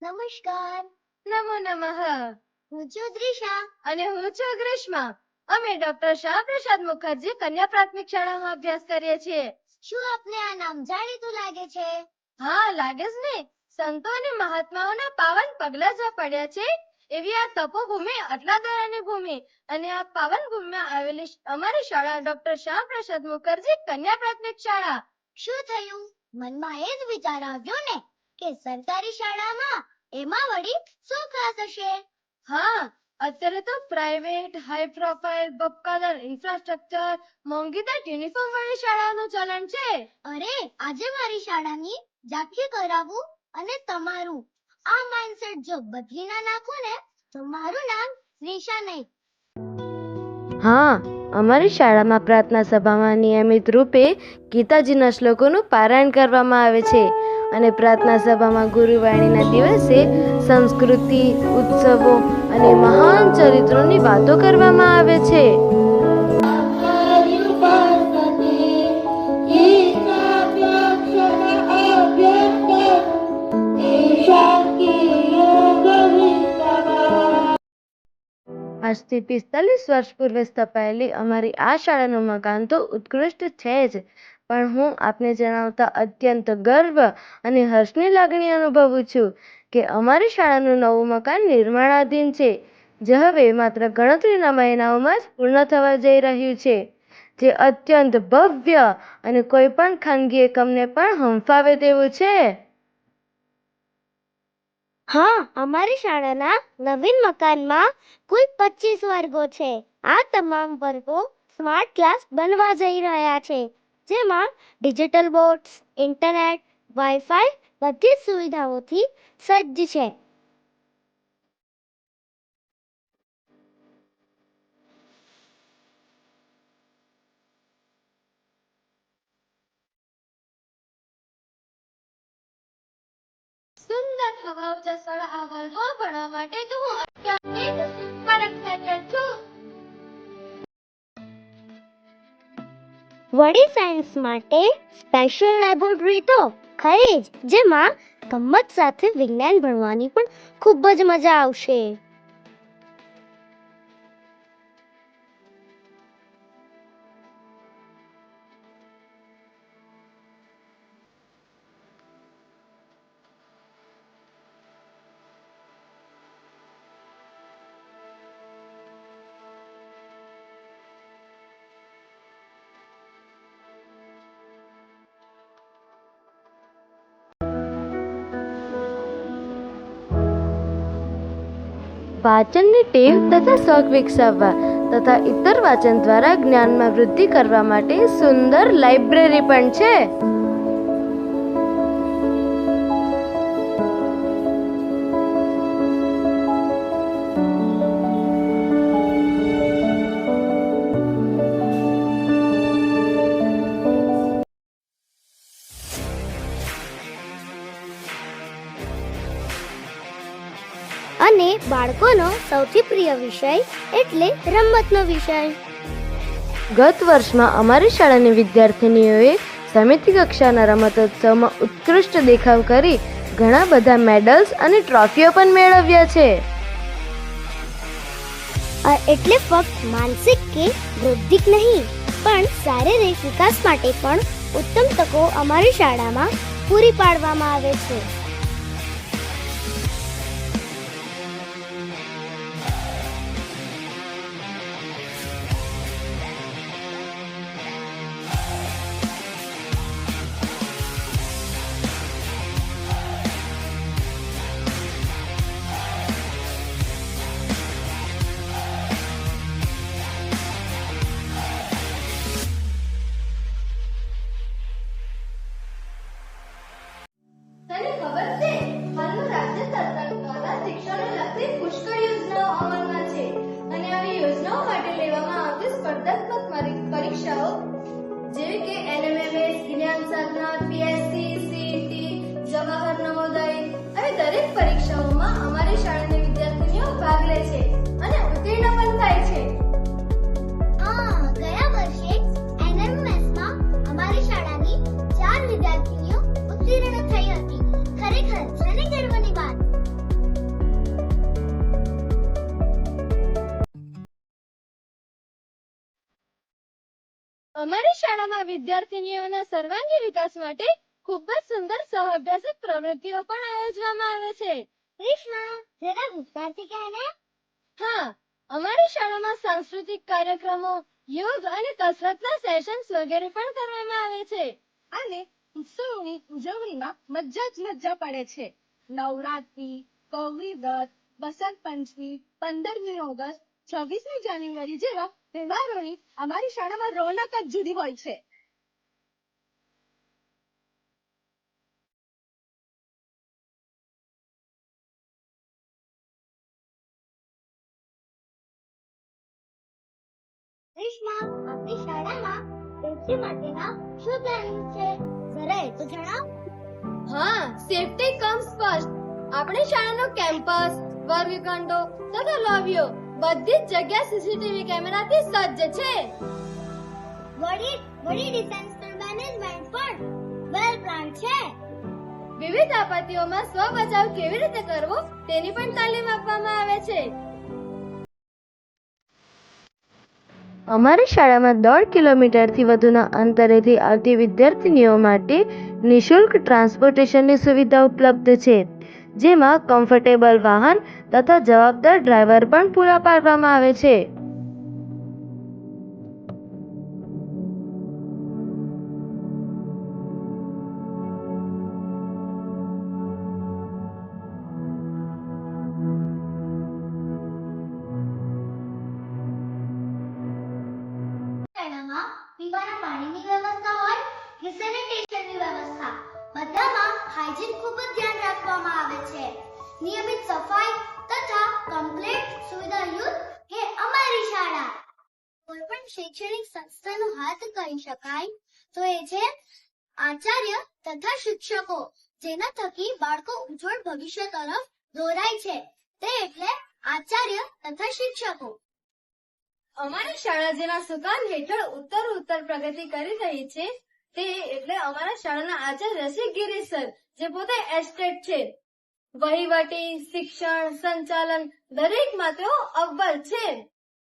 નમસ્કાર. નમો નમઃ. હું છું દ્રિષા. અને હું છું ગ્રીષ્મા. અમે ડોક્ટર શ્યામપ્રસાદ મુખર્જી કન્યા પ્રાથમિક શાળામાં અભ્યાસ કરીએ છીએ. શું આપને આ નામ જાણીતું લાગે છે? હા, લાગે જ ને. સંતો અને મહાત્માઓના પાવન પગલા જ્યાં પડ્યા છે એવી આ તપોભૂમિ અટલાદરાની ભૂમિ અને આ પાવન ભૂમિમાં આવેલી અમારી શાળા ડોક્ટર શ્યામપ્રસાદ મુખર્જી કન્યા પ્રાથમિક શાળા. શું થયું? મનમાં એ જ વિચાર આવ્યો ને કે સરકારી શાળામાં એમાં વળી શું ખાસ હશે? હા, અત્યારે તો પ્રાઇવેટ હાઈ પ્રોફાઇલ બક્કાદાર ઇન્ફ્રાસ્ટ્રક્ચર મોંઘીદાટ યુનિફોર્મ વાળી શાળાનું ચલણ છે. અરે, આજે મારી શાળાની ઝાંખી કરાવું અને તમારું આ માઇન્ડસેટ જો બદલી ના નાખો ને તો મારું નામ દ્રિષા નહીં. હા, અમારી શાળામાં પ્રાર્થના સભામાં નિયમિત રૂપે ગીતાજીના શ્લોકોનું પારાયણ કરવામાં આવે છે અને પ્રાર્થના સભામાં ગુરુવાણીના દિવસે સંસ્કૃતિ, ઉત્સવો અને મહાન ચરિત્રોની વાતો કરવામાં આવે છે. આજથી 45 વર્ષ પૂર્વે સ્થપાયેલી અમારી આ શાળાનું મકાન તો ઉત્કૃષ્ટ છે જ, પણ હું આપને જણાવતા અત્યંત ગર્વ અને હર્ષની લાગણી અનુભવું છું કે અમારી શાળાનું નવું મકાન નિર્માણાધીન છે, જે હવે માત્ર ગણતરીના મહિનાઓમાં જ પૂર્ણ થવા જઈ રહ્યું છે, જે અત્યંત ભવ્ય અને કોઈ પણ ખાનગી એકમને પણ હંફાવે તેવું છે. હા, અમારી શાળાના નવીન મકાનમાં કુલ 25 વર્ગો છે. આ તમામ વર્ગો સ્માર્ટ ક્લાસ બનવા જઈ રહ્યા છે, જેમાં ડિજિટલ બોર્ડ્સ, ઇન્ટરનેટ, વાઈફાઈ બધી જ સુવિધાઓથી સજ્જ છે. સુંદર હવા જસવાળા આ વર્ગો ભણવા માટે તો હું અત્યારથી જ super excited છું. વળી સાયન્સ માટે સ્પેશિયલ લેબોરેટરી તો ખરી જ, જેમાં ગમ્મત સાથે વિજ્ઞાન ભણવાની પણ ખૂબ જ મજા આવશે. વાંચનની ટેવ તથા શોખ વિકસાવવા તથા ઇતર વાંચન દ્વારા જ્ઞાનમાં વૃદ્ધિ કરવા માટે સુંદર લાઇબ્રેરી પણ છે. અને બાળકોનો સૌથી પ્રિય વિષય એટલે રમતનો વિષય. ગત વર્ષમાં અમારી શાળાની વિદ્યાર્થીનીઓએ સમિતિ કક્ષાના રમતોત્સવમાં ઉત્કૃષ્ટ દેખાવ કરી ઘણા બધા મેડલ્સ અને ટ્રોફીઓ પણ મેળવ્યા છે. એટલે ફક્ત માનસિક કે બૌદ્ધિક નહીં, પણ શારીરિક વિકાસ માટે પણ ઉત્તમ તકો અમારી શાળામાં પૂરી પાડવામાં આવે છે. તને ખબર અમારી શાળામાં વિદ્યાર્થીનીઓના સર્વાંગી વિકાસ માટે ખૂબ જ સુંદર સહઅભ્યાસક પ્રવૃત્તિઓ પણ આયોજવામાં આવે છે. કૃષ્ણ જરા વિસ્તારથી કહેને. હા, અમારી શાળામાં સાંસ્કૃતિક કાર્યક્રમો, યોગ અને કસરતના સેશન્સ વગેરે પણ કરવામાં આવે છે. અને ઉત્સવોની ઉજવણીમાં મજા જ મજા પડે છે. નવરાત્રી, ગૌરી વ્રત, વસંત પંચમી, 15મી ઓગસ્ટ, 26મી જાન્યુઆરી જેવા તહેવારોની અમારી શાળામાં રોનક જ જુદી હોય છે. કૃષ્ણ આપણી શાળામાં સેફટી માટેના શું પ્લાનિંગ છે? જરા એ તો જણાવ. હા, સેફટી કમ્સ ફર્સ્ટ. આપણી શાળાનો કેમ્પસ, વર્ગખંડો તથા લોબીઓ બધી જ જગ્યા સીસીટીવી કેમેરાથી સજ્જ છે. વળી ડિઝાસ્ટર મેનેજમેન્ટ પણ વેલ પ્લાન છે. વિવિધ આપત્તિઓમાં સ્વ બચાવ કેવી રીતે કરવો તેની પણ તાલીમ આપવામાં આવે છે. અમારી શાળામાં 1.5 કિલોમીટરથી વધુના અંતરેથી આવતી વિદ્યાર્થીનીઓ માટે નિઃશુલ્ક ટ્રાન્સપોર્ટેશનની સુવિધા ઉપલબ્ધ છે, જેમાં કમ્ફર્ટેબલ વાહન તથા જવાબદાર ડ્રાઈવર પણ પૂરા પાડવામાં આવે છે. શાળામાં પીવાના પાણીની વ્યવસ્થા હોય કે સેનિટેશનની વ્યવસ્થા, બધામાં હાઇજીન ખૂબ જ ધ્યાન રાખવામાં આવે છે. નિયમિત સફાઈ તથા કમ્પ્લીટ સુવિધાયુક્ત કે અમારી શાળા. કોઈ પણ શૈક્ષણિક સંસ્થાનો હાથ કહી શકાય તો એ છે આચાર્ય તથા શિક્ષકો, જેના થકી બાળકો ઉજ્જવળ ભવિષ્ય તરફ દોરાય છે, તે એટલે આચાર્ય તથા શિક્ષકો. અમારી શાળા જેના સુકાન હેઠળ ઉત્તર પ્રગતિ કરી રહી છે, તે એટલે અમારા શાળાના આચાર્ય શ્રી ગિરીશ સર, જે પોતે એસ્ટેટ છે. વહીવટી, શિક્ષણ, સંચાલન દરેકમાં તેઓ અવ્વલ છે.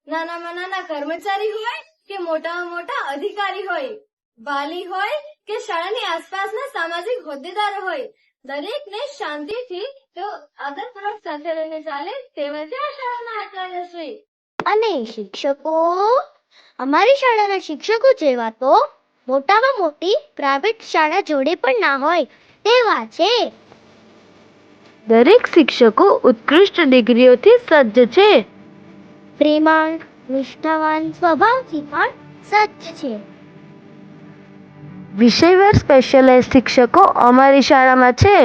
નાનામાં નાના કર્મચારી હોય કે મોટામાં મોટા અધિકારી હોય, વાલી હોય કે શાળાની આસપાસના સામાજિક હોદ્દેદારો હોય, દરેકને શાંતિથી તેઓ આદરપૂર્વક સાથે રહીને ચાલે તેવા છે આ શાળાના આચાર્યશ્રી. અને શિક્ષકો, અમારી શાળાના શિક્ષકો જેવા તો મોટામાં મોટી પ્રાઇવેટ શાળા જોડે પણ ના હોય તેવા છે. દરેક શિક્ષકો ઉત્કૃષ્ટ ડિગ્રીઓથી સજ્જ છે. પ્રેમાળ, નિષ્ઠાવાન સ્વભાવથી પણ સજ્જ છે. વિષયવાર સ્પેશિયલાઇઝ શિક્ષકો અમારી શાળામાં છે.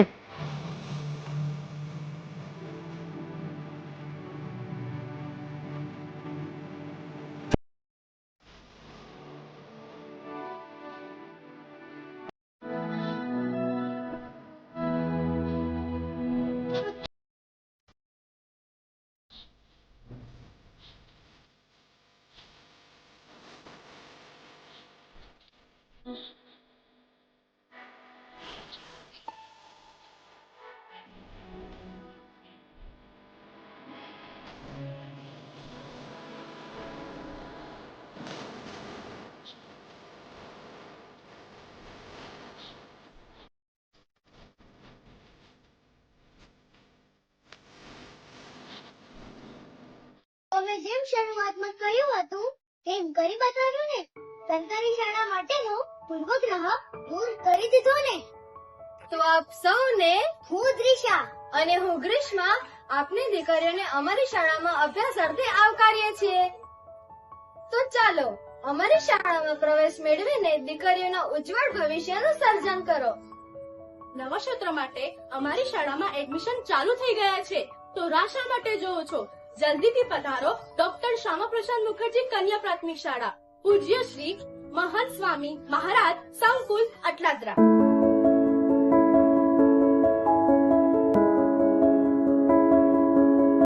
તમે જેમ શરૂઆતમાં કહ્યું હતું તેમ કરી બતાવ્યું ને. સરકારી શાળા માટેનો પૂર્વગ્રહ દૂર કરી દીધો ને. તો આપ સૌને, હું દ્રિષા અને હું ગ્રીષ્મા, આપની દીકરીઓને અમારી શાળામાં અભ્યાસ અર્થે આવકારીએ છીએ. તો ચાલો અમારી શાળામાં પ્રવેશ મેળવીને દીકરીઓના ઉજ્જવળ ભવિષ્યનું સર્જન કરો. નવા સત્ર માટે અમારી શાળામાં એડમિશન ચાલુ થઈ ગયા છે, તો રાહ શા માટે જોવો છો? જલ્દીથી પધારો ડોક્ટર શ્યામાપ્રસાદ મુખર્જી કન્યા પ્રાથમિક શાળા, પૂજ્ય શ્રી મહંત સ્વામી મહારાજ સંકુલ, અટલાદરા.